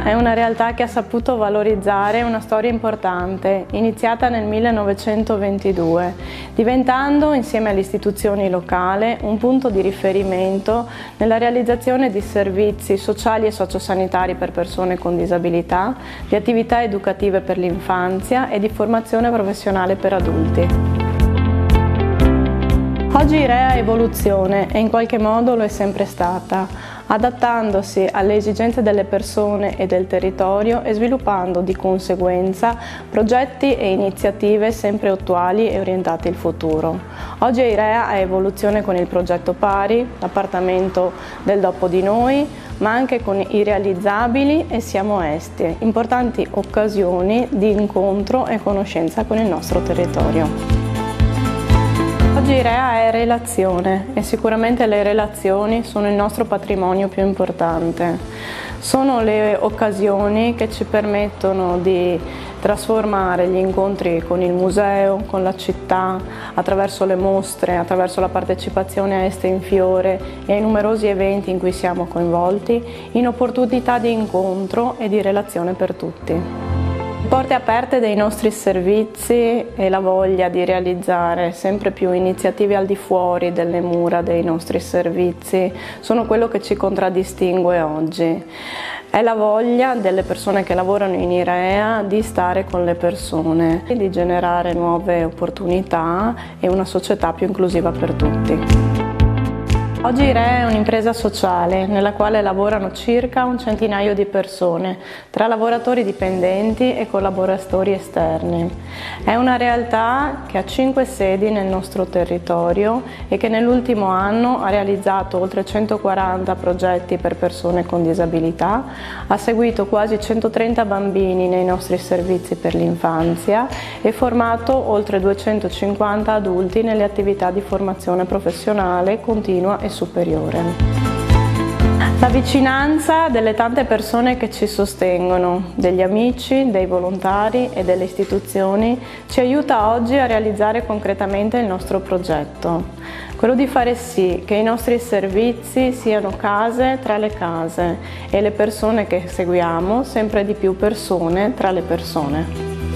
Irea è una realtà che ha saputo valorizzare una storia importante, iniziata nel 1922, diventando, insieme alle istituzioni locali, un punto di riferimento nella realizzazione di servizi sociali e sociosanitari per persone con disabilità, di attività educative per l'infanzia e di formazione professionale per adulti. Oggi Irea è evoluzione e in qualche modo lo è sempre stata, adattandosi alle esigenze delle persone e del territorio e sviluppando di conseguenza progetti e iniziative sempre attuali e orientati al futuro. Oggi Irea è evoluzione con il progetto Pari, l'appartamento del dopo di noi, ma anche con i realizzabili e Siamo Esti, importanti occasioni di incontro e conoscenza con il nostro territorio. Oggi Irea è relazione e sicuramente le relazioni sono il nostro patrimonio più importante. Sono le occasioni che ci permettono di trasformare gli incontri con il museo, con la città, attraverso le mostre, attraverso la partecipazione a Este in Fiore e ai numerosi eventi in cui siamo coinvolti, in opportunità di incontro e di relazione per tutti. Porte aperte dei nostri servizi e la voglia di realizzare sempre più iniziative al di fuori delle mura dei nostri servizi sono quello che ci contraddistingue oggi. È la voglia delle persone che lavorano in Irea di stare con le persone, di generare nuove opportunità e una società più inclusiva per tutti. Oggi Irea è un'impresa sociale nella quale lavorano circa un centinaio di persone, tra lavoratori dipendenti e collaboratori esterni. È una realtà che ha 5 sedi nel nostro territorio e che nell'ultimo anno ha realizzato oltre 140 progetti per persone con disabilità, ha seguito quasi 130 bambini nei nostri servizi per l'infanzia e formato oltre 250 adulti nelle attività di formazione professionale continua e superiore. La vicinanza delle tante persone che ci sostengono, degli amici, dei volontari e delle istituzioni, ci aiuta oggi a realizzare concretamente il nostro progetto, quello di fare sì che i nostri servizi siano case tra le case e le persone che seguiamo sempre di più persone tra le persone.